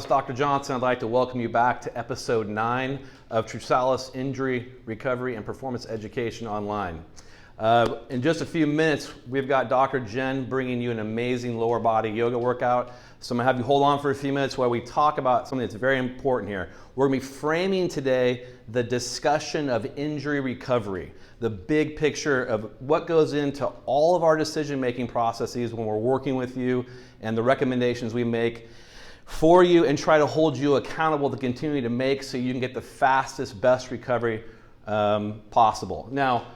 it's Dr. Johnson. I'd like to welcome you back to episode 9 of Trusalus Injury Recovery and Performance Education Online. In just a few minutes, we've got Dr. Jenn bringing you an amazing lower body yoga workout. So I'm going to have you hold on for a few minutes while we talk about something that's very important here. We're going to be framing today the discussion of injury recovery, the big picture of what goes into all of our decision-making processes when we're working with you and the recommendations we make for you and try to hold you accountable to continue to make so you can get the fastest, best recovery possible. Now,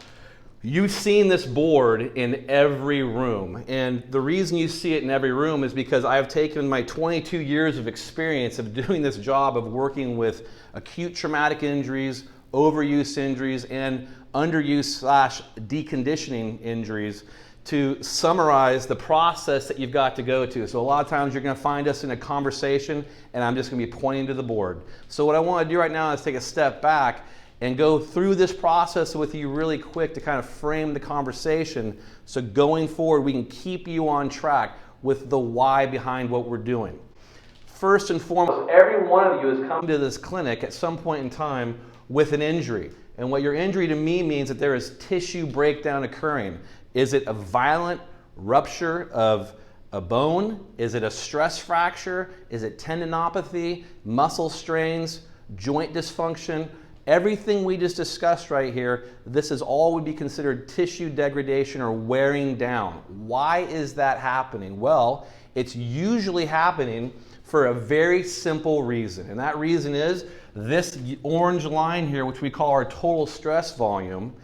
you've seen this board in every room, and the reason you see it in every room is because I have taken my 22 years of experience of doing this job of working with acute traumatic injuries, overuse injuries, and underuse/deconditioning injuries to summarize the process that you've got to go to. So a lot of times you're going to find us in a conversation and I'm just going to be pointing to the board. So what I want to do right now is take a step back and go through this process with you really quick to kind of frame the conversation so going forward we can keep you on track with the why behind what we're doing. First and foremost, every one of you has come to this clinic at some point in time with an injury. And what your injury to me means that there is tissue breakdown occurring. Is it a violent rupture of a bone? Is it a stress fracture? Is it tendinopathy, muscle strains, joint dysfunction? Everything we just discussed right here, this is all would be considered tissue degradation or wearing down. Why is that happening? Well, it's usually happening for a very simple reason. And that reason is this orange line here, which we call our total stress volume.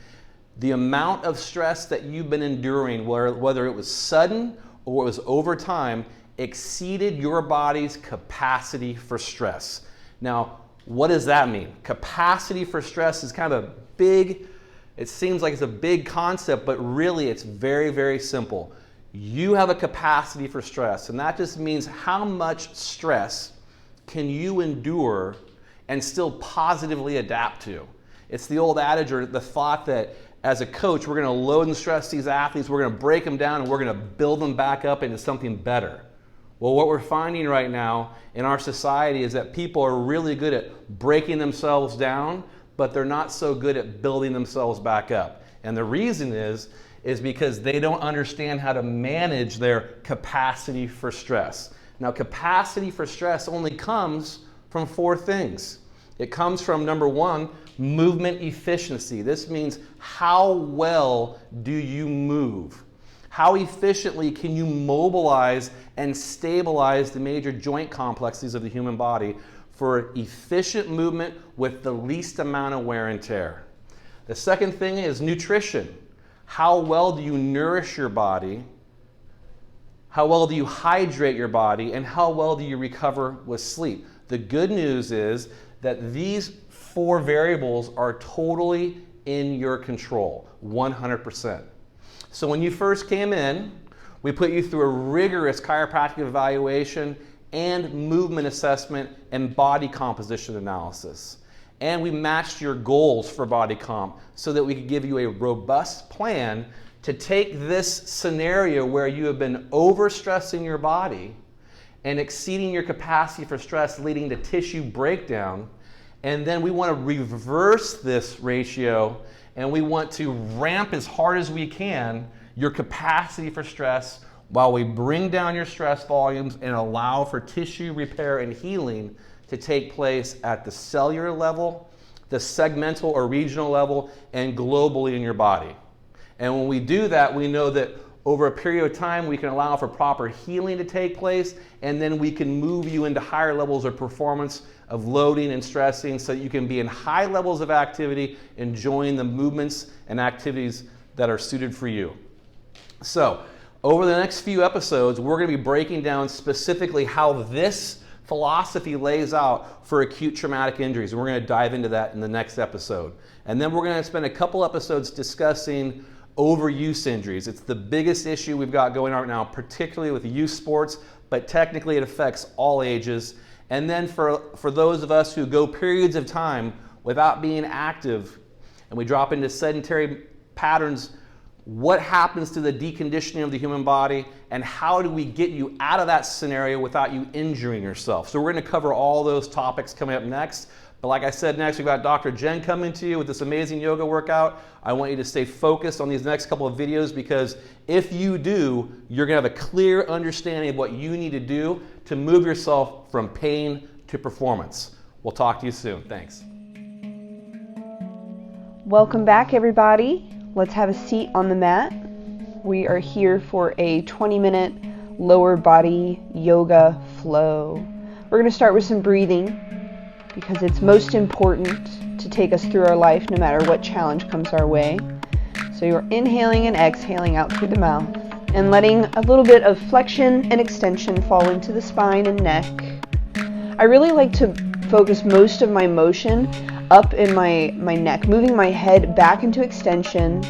The amount of stress that you've been enduring, whether it was sudden or it was over time, exceeded your body's capacity for stress. Now, what does that mean? Capacity for stress is kind of a big, it seems like it's a big concept, but really it's very, very simple. You have a capacity for stress, and that just means how much stress can you endure and still positively adapt to. It's the old adage or the thought that as a coach, we're going to load and stress these athletes, we're going to break them down, and we're going to build them back up into something better. Well, what we're finding right now in our society is that people are really good at breaking themselves down, but they're not so good at building themselves back up. And the reason is because they don't understand how to manage their capacity for stress. Now, capacity for stress only comes from 4 things. It comes from, number 1, movement efficiency. This means how well do you move? How efficiently can you mobilize and stabilize the major joint complexes of the human body for efficient movement with the least amount of wear and tear? The second thing is nutrition. How well do you nourish your body? How well do you hydrate your body? And how well do you recover with sleep? The good news is that these 4 variables are totally in your control, 100%. So when you first came in, we put you through a rigorous chiropractic evaluation and movement assessment and body composition analysis. And we matched your goals for body comp so that we could give you a robust plan to take this scenario where you have been overstressing your body and exceeding your capacity for stress, leading to tissue breakdown. And then we want to reverse this ratio and we want to ramp as hard as we can your capacity for stress while we bring down your stress volumes and allow for tissue repair and healing to take place at the cellular level, the segmental or regional level, and globally in your body. And when we do that, we know that over a period of time, we can allow for proper healing to take place, and then we can move you into higher levels of performance of loading and stressing so that you can be in high levels of activity, enjoying the movements and activities that are suited for you. So, over the next few episodes, we're going to be breaking down specifically how this philosophy lays out for acute traumatic injuries, and we're going to dive into that in the next episode. And then we're going to spend a couple episodes discussing overuse injuries. It's the biggest issue we've got going on right now, particularly with youth sports, but technically it affects all ages. And then for those of us who go periods of time without being active and we drop into sedentary patterns what happens to the deconditioning of the human body, and how do we get you out of that scenario without you injuring yourself. So we're going to cover all those topics coming up next. But like I said, next we've got Dr. Jenn coming to you with this amazing yoga workout. I want you to stay focused on these next couple of videos, because if you do, you're going to have a clear understanding of what you need to do to move yourself from pain to performance. We'll talk to you soon. Thanks. Welcome back, everybody. Let's have a seat on the mat. We are here for a 20-minute lower body yoga flow. We're going to start with some breathing because it's most important to take us through our life no matter what challenge comes our way. So you're inhaling and exhaling out through the mouth and letting a little bit of flexion and extension fall into the spine and neck. I really like to focus most of my motion up in my neck, moving my head back into extension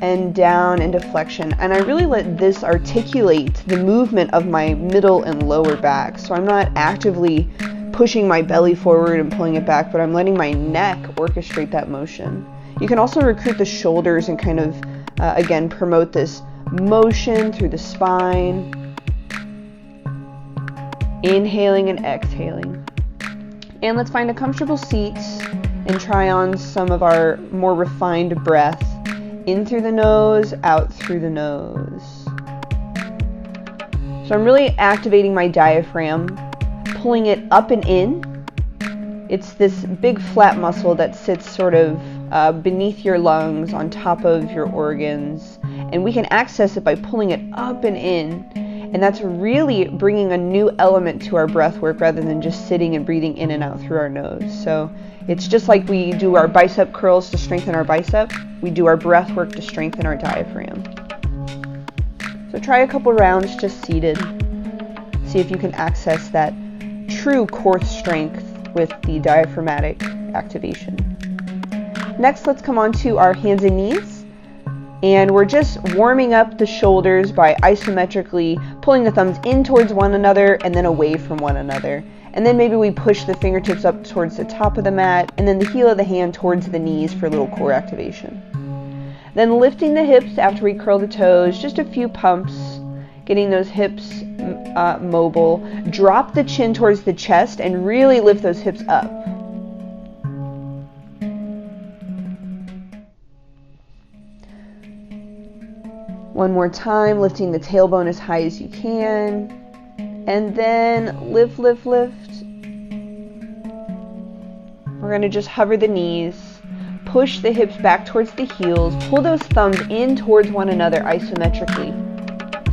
and down into flexion. And I really let this articulate the movement of my middle and lower back. So I'm not actively pushing my belly forward and pulling it back, but I'm letting my neck orchestrate that motion. You can also recruit the shoulders and kind of, again, promote this motion through the spine. Inhaling and exhaling. And let's find a comfortable seat and try on some of our more refined breath. In through the nose, out through the nose. So I'm really activating my diaphragm, pulling it up and in. It's this big flat muscle that sits sort of beneath your lungs, on top of your organs. And we can access it by pulling it up and in. And that's really bringing a new element to our breath work rather than just sitting and breathing in and out through our nose. So it's just like we do our bicep curls to strengthen our bicep. We do our breath work to strengthen our diaphragm. So try a couple rounds just seated. See if you can access that true core strength with the diaphragmatic activation. Next, let's come on to our hands and knees. And we're just warming up the shoulders by isometrically pulling the thumbs in towards one another and then away from one another. And then maybe we push the fingertips up towards the top of the mat and then the heel of the hand towards the knees for a little core activation. Then lifting the hips after we curl the toes, just a few pumps, getting those hips mobile. Drop the chin towards the chest and really lift those hips up. One more time, lifting the tailbone as high as you can. And then lift, lift, lift. We're going to just hover the knees. Push the hips back towards the heels. Pull those thumbs in towards one another isometrically.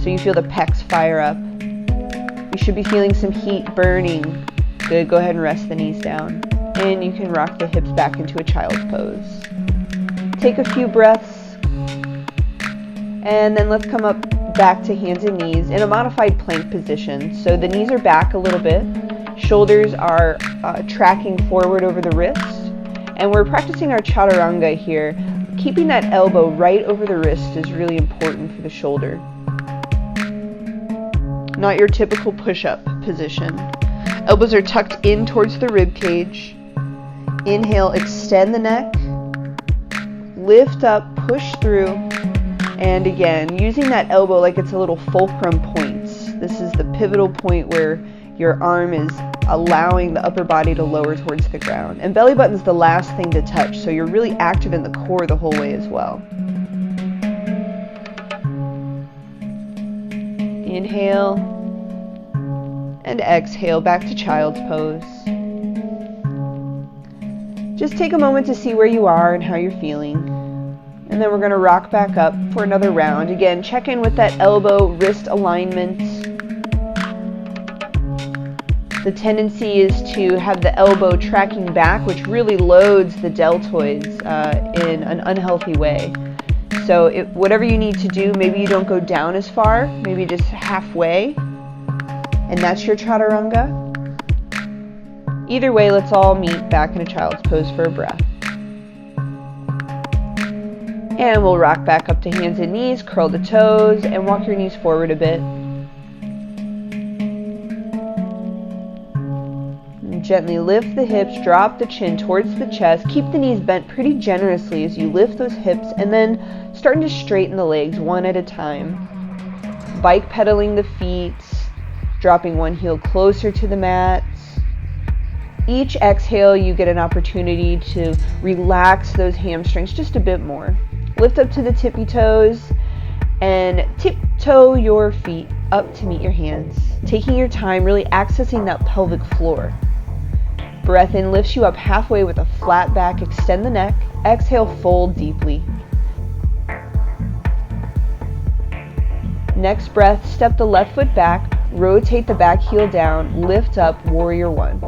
So you feel the pecs fire up. You should be feeling some heat burning. Good, go ahead and rest the knees down. And you can rock the hips back into a child's pose. Take a few breaths. And then let's come up back to hands and knees in a modified plank position. So the knees are back a little bit. Shoulders are tracking forward over the wrist. And we're practicing our chaturanga here. Keeping that elbow right over the wrist is really important for the shoulder. Not your typical push-up position. Elbows are tucked in towards the rib cage. Inhale, extend the neck. Lift up, push through. And again, using that elbow like it's a little fulcrum point. This is the pivotal point where your arm is allowing the upper body to lower towards the ground. And belly button's the last thing to touch, so you're really active in the core the whole way as well. Inhale and exhale back to child's pose. Just take a moment to see where you are and how you're feeling. And then we're going to rock back up for another round. Again, check in with that elbow-wrist alignment. The tendency is to have the elbow tracking back, which really loads the deltoids in an unhealthy way. So whatever you need to do, maybe you don't go down as far, maybe just halfway. And that's your chaturanga. Either way, let's all meet back in a child's pose for a breath. And we'll rock back up to hands and knees, curl the toes, and walk your knees forward a bit. And gently lift the hips, drop the chin towards the chest. Keep the knees bent pretty generously as you lift those hips, and then starting to straighten the legs one at a time. Bike pedaling the feet, dropping one heel closer to the mat. Each exhale, you get an opportunity to relax those hamstrings just a bit more. Lift up to the tippy toes and tiptoe your feet up to meet your hands, taking your time, really accessing that pelvic floor. Breath in lifts you up halfway with a flat back. Extend the neck. Exhale, fold deeply. Next breath, step the left foot back, rotate the back heel down, lift up, warrior one.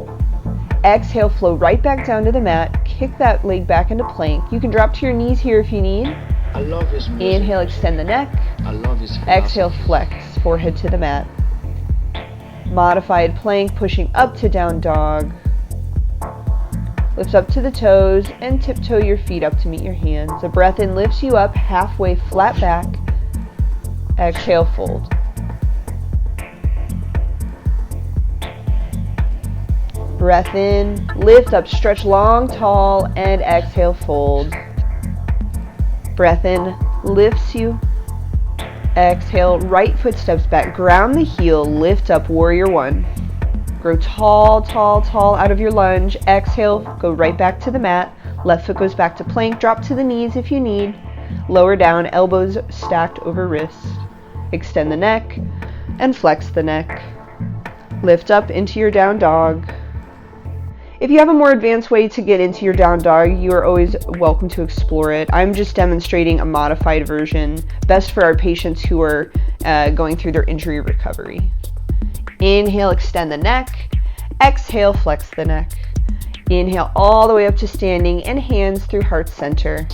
Exhale, flow right back down to the mat, kick that leg back into plank. You can drop to your knees here if you need. I love his music. Inhale, extend the neck. I love his Exhale, flex, forehead to the mat. Modified plank, pushing up to down dog. Lift up to the toes and tiptoe your feet up to meet your hands. A breath in lifts you up halfway, flat back. Exhale, fold. Breath in, lift up, stretch long, tall, and exhale, fold. Breath in, lifts you. Exhale, right foot steps back, ground the heel, lift up, warrior one. Grow tall, tall, tall out of your lunge. Exhale, go right back to the mat. Left foot goes back to plank, drop to the knees if you need. Lower down, elbows stacked over wrists. Extend the neck and flex the neck. Lift up into your down dog. If you have a more advanced way to get into your down dog, you are always welcome to explore it. I'm just demonstrating a modified version, best for our patients who are going through their injury recovery. Inhale, extend the neck. Exhale, flex the neck. Inhale all the way up to standing and hands through heart center.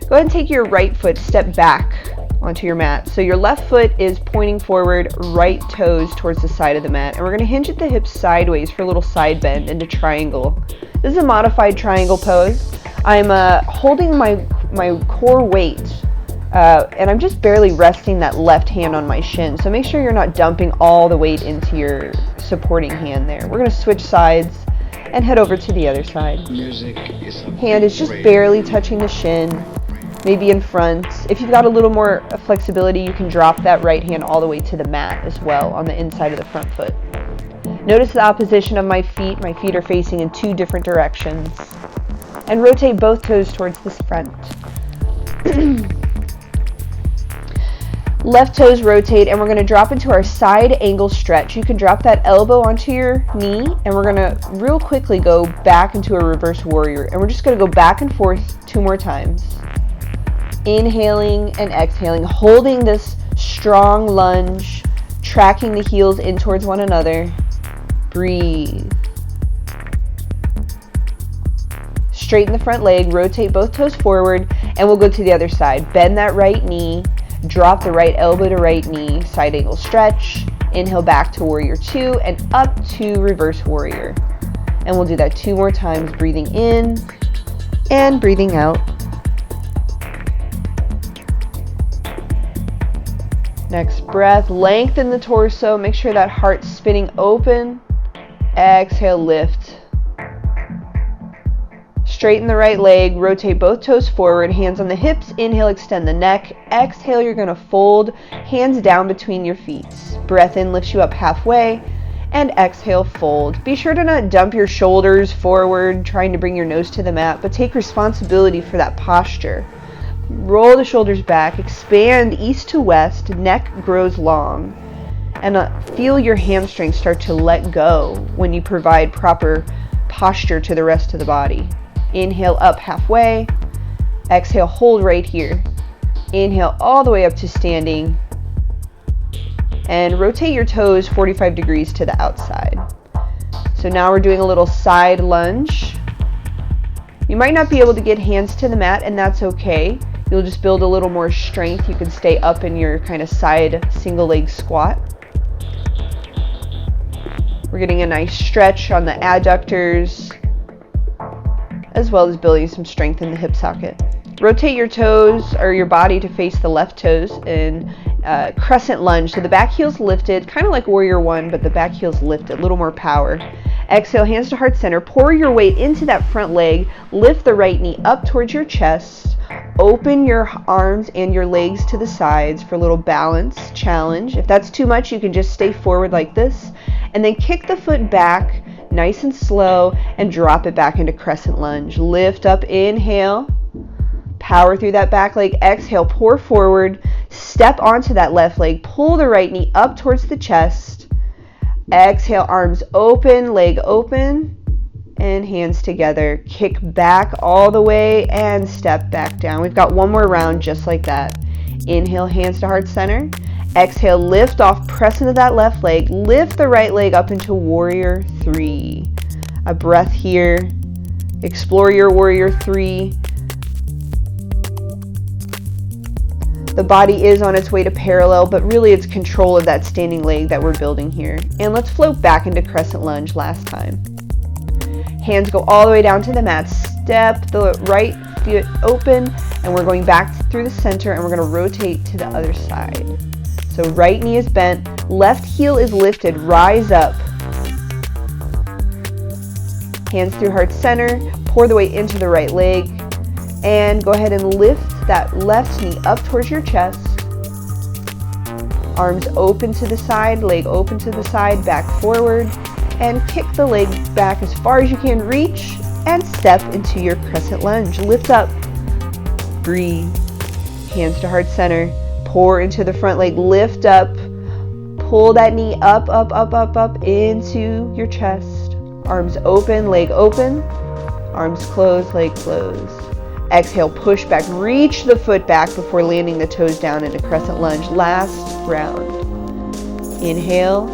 Go ahead and take your right foot, step back onto your mat. So your left foot is pointing forward, right toes towards the side of the mat. And we're going to hinge at the hips sideways for a little side bend into triangle. This is a modified triangle pose. I'm holding my core weight and I'm just barely resting that left hand on my shin. So make sure you're not dumping all the weight into your supporting hand there. We're going to switch sides and head over to the other side. Music is a Hand is just barely touching the shin, maybe in front. If you've got a little more flexibility, you can drop that right hand all the way to the mat as well on the inside of the front foot. Notice the opposition of my feet. My feet are facing in two different directions. And rotate both toes towards the front. Left toes rotate, and we're going to drop into our side angle stretch. You can drop that elbow onto your knee, and we're going to real quickly go back into a reverse warrior. And we're just going to go back and forth 2 more times. Inhaling and exhaling, holding this strong lunge, tracking the heels in towards one another. Breathe. Straighten the front leg, rotate both toes forward, and we'll go to the other side. Bend that right knee, drop the right elbow to right knee, side angle stretch. Inhale back to warrior 2 and up to reverse warrior. And we'll do that 2 more times, breathing in and breathing out. Next breath, lengthen the torso, make sure that heart's spinning open. Exhale, lift. Straighten the right leg, rotate both toes forward, hands on the hips. Inhale, extend the neck. Exhale, you're going to fold, hands down between your feet. Breath in lifts you up halfway, and exhale, fold. Be sure to not dump your shoulders forward, trying to bring your nose to the mat, but take responsibility for that posture. Roll the shoulders back, expand east to west, neck grows long, and feel your hamstrings start to let go when you provide proper posture to the rest of the body. Inhale up halfway, exhale, hold right here. Inhale all the way up to standing, and rotate your toes 45 degrees to the outside. So now we're doing a little side lunge. You might not be able to get hands to the mat, and that's okay. You'll just build a little more strength. You can stay up in your kind of side single leg squat. We're getting a nice stretch on the adductors, as well as building some strength in the hip socket. Rotate your toes or your body to face the left toes and crescent lunge. So the back heel's lifted, kind of like warrior one, but the back heel's lifted, a little more power. Exhale, hands to heart center. Pour your weight into that front leg. Lift the right knee up towards your chest. Open your arms and your legs to the sides for a little balance challenge. If that's too much, you can just stay forward like this. And then kick the foot back nice and slow and drop it back into crescent lunge. Lift up, inhale. Power through that back leg. Exhale, pour forward. Step onto that left leg. Pull the right knee up towards the chest. Exhale, arms open, leg open, and hands together. Kick back all the way and step back down. We've got one more round just like that. Inhale, hands to heart center. Exhale, lift off, press into that left leg. Lift the right leg up into warrior three. A breath here. Explore your warrior three. The body is on its way to parallel, but really it's control of that standing leg that we're building here. And let's float back into crescent lunge last time. Hands go all the way down to the mat. Step the right foot open, and we're going back through the center, and we're going to rotate to the other side. So right knee is bent, left heel is lifted, rise up. Hands through heart center, pour the weight into the right leg, and go ahead and lift that left knee up towards your chest. Arms open to the side, leg open to the side, back forward, and kick the leg back as far as you can. Reach and step into your crescent lunge. Lift up, breathe, hands to heart center, pour into the front leg, lift up, pull that knee up, up, up, up, up into your chest. Arms open, leg open, arms closed, leg closed. Exhale, push back, reach the foot back before landing the toes down into crescent lunge. Last round. Inhale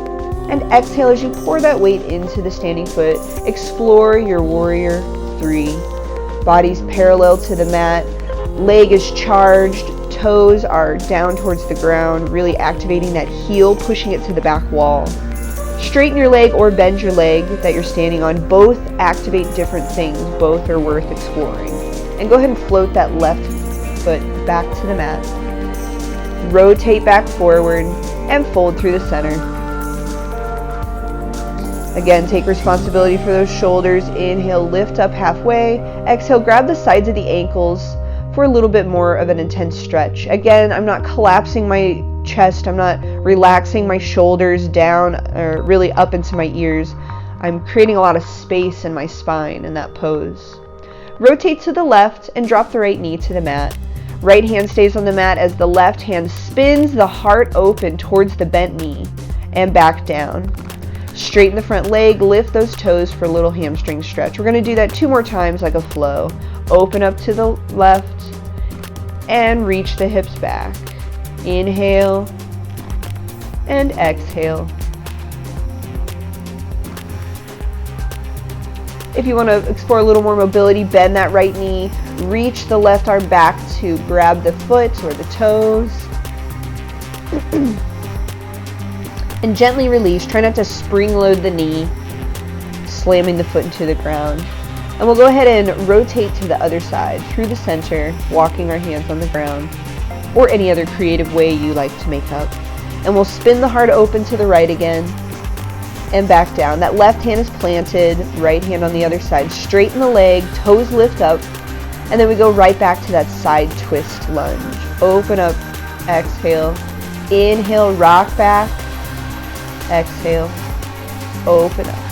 and exhale as you pour that weight into the standing foot. Explore your warrior three. Body's parallel to the mat. Leg is charged. Toes are down towards the ground, really activating that heel, pushing it to the back wall. Straighten your leg or bend your leg that you're standing on. Both activate different things. Both are worth exploring. And go ahead and float that left foot back to the mat. Rotate back forward and fold through the center. Again, take responsibility for those shoulders. Inhale, lift up halfway. Exhale, grab the sides of the ankles for a little bit more of an intense stretch. Again, I'm not collapsing my chest. I'm not relaxing my shoulders down or really up into my ears. I'm creating a lot of space in my spine in that pose. Rotate to the left and drop the right knee to the mat. Right hand stays on the mat as the left hand spins the heart open towards the bent knee and back down. Straighten the front leg, lift those toes for a little hamstring stretch. We're going to do that 2 more times like a flow. Open up to the left and reach the hips back. Inhale and exhale. If you want to explore a little more mobility, bend that right knee, reach the left arm back to grab the foot or the toes. And gently release. Try not to spring load the knee, slamming the foot into the ground. And we'll go ahead and rotate to the other side, through the center, walking our hands on the ground, or any other creative way you like to make up. And we'll spin the heart open to the right again, and back down. That left hand is planted, right hand on the other side. Straighten the leg, toes lift up, and then we go right back to that side twist lunge. Open up, exhale, inhale, rock back, exhale, open up.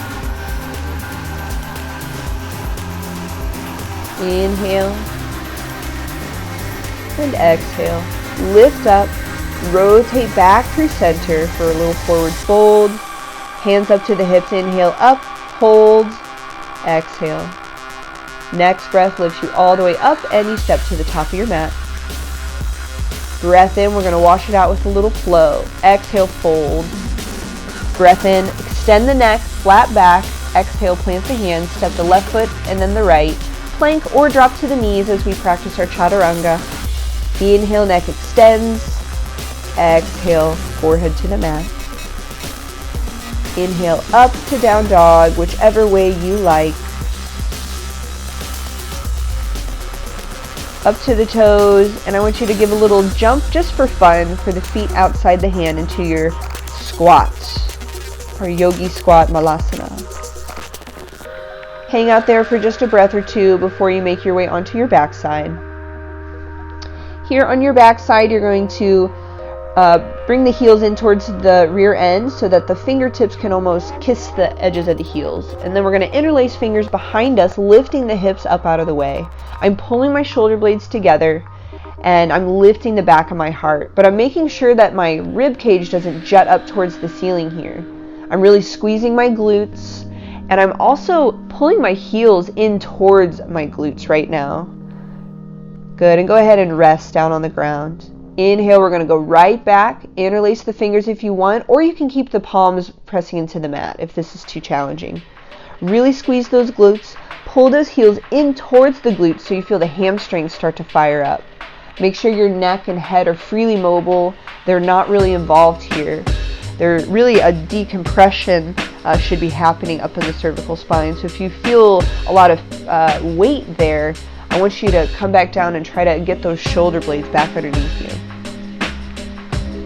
Inhale and exhale. Lift up, rotate back through center for a little forward fold. Hands up to the hips, inhale, up, hold, exhale. Next breath lifts you all the way up and you step to the top of your mat. Breath in, we're going to wash it out with a little flow. Exhale, fold. Breath in, extend the neck, flat back. Exhale, plant the hands, step the left foot and then the right. Plank or drop to the knees as we practice our chaturanga. Inhale, neck extends. Exhale, forehead to the mat. Inhale, up to down dog, whichever way you like. up to the toes, and I want you to give a little jump just for fun for the feet outside the hand into your squat, or yogi squat malasana. Hang out there for just a breath or two before you make your way onto your backside. Here on your backside, you're going to bring the heels in towards the rear end so that the fingertips can almost kiss the edges of the heels. And then we're going to interlace fingers behind us, lifting the hips up out of the way. I'm pulling my shoulder blades together and I'm lifting the back of my heart, but I'm making sure that my rib cage doesn't jut up towards the ceiling here. I'm really squeezing my glutes, and I'm also pulling my heels in towards my glutes right now. Good, and go ahead and rest down on the ground. Inhale, we're going to go right back. Interlace the fingers if you want, or you can keep the palms pressing into the mat if this is too challenging. Really squeeze those glutes. Pull those heels in towards the glutes so you feel the hamstrings start to fire up. Make sure your neck and head are freely mobile. They're not really involved here. They're really a decompression should be happening up in the cervical spine. So if you feel a lot of weight there, I want you to come back down and try to get those shoulder blades back underneath you.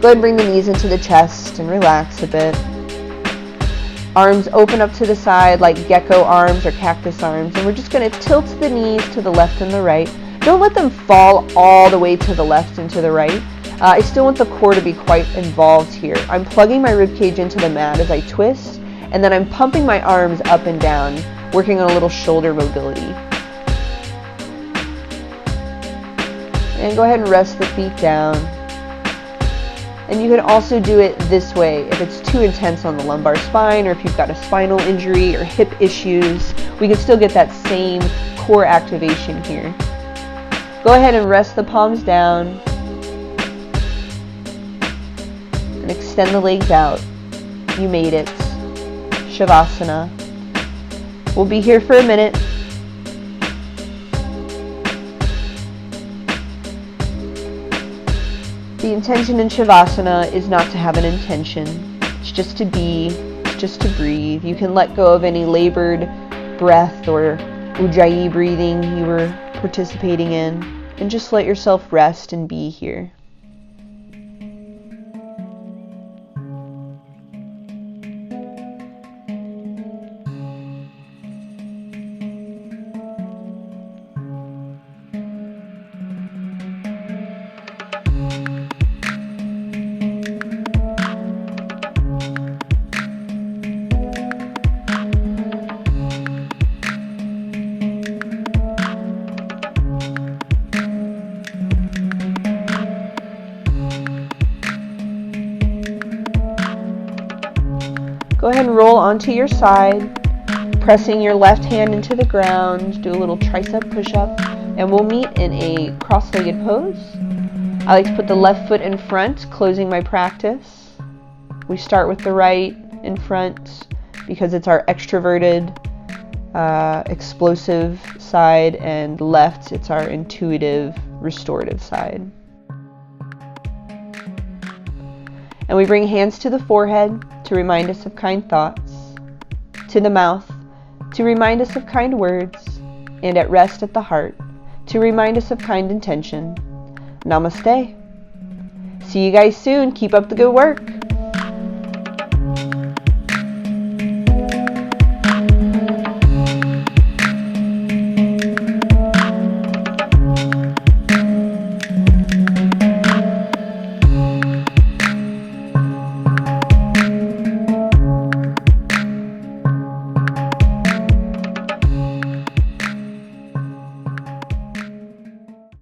Go ahead and bring the knees into the chest and relax a bit. Arms open up to the side like gecko arms or cactus arms. And we're just going to tilt the knees to the left and the right. Don't let them fall all the way to the left and to the right. I still want the core to be quite involved here. I'm plugging my rib cage into the mat as I twist, and then I'm pumping my arms up and down, working on a little shoulder mobility. And go ahead and rest the feet down. And you can also do it this way if it's too intense on the lumbar spine, or if you've got a spinal injury or hip issues. We can still get that same core activation here. Go ahead and rest the palms down. And extend the legs out. You made it. Shavasana. We'll be here for a minute. The intention in Shavasana is not to have an intention. It's just to be, it's just to breathe. You can let go of any labored breath or ujjayi breathing you were participating in, and just let yourself rest and be here. Go ahead and roll onto your side, pressing your left hand into the ground. Do a little tricep push-up, and we'll meet in a cross-legged pose. I like to put the left foot in front, closing my practice. We start with the right in front because it's our extroverted, explosive side, and left, it's our intuitive, restorative side. And we bring hands to the forehead to remind us of kind thoughts, to the mouth to remind us of kind words, and at rest at the heart to remind us of kind intention. Namaste. See you guys soon. Keep up the good work.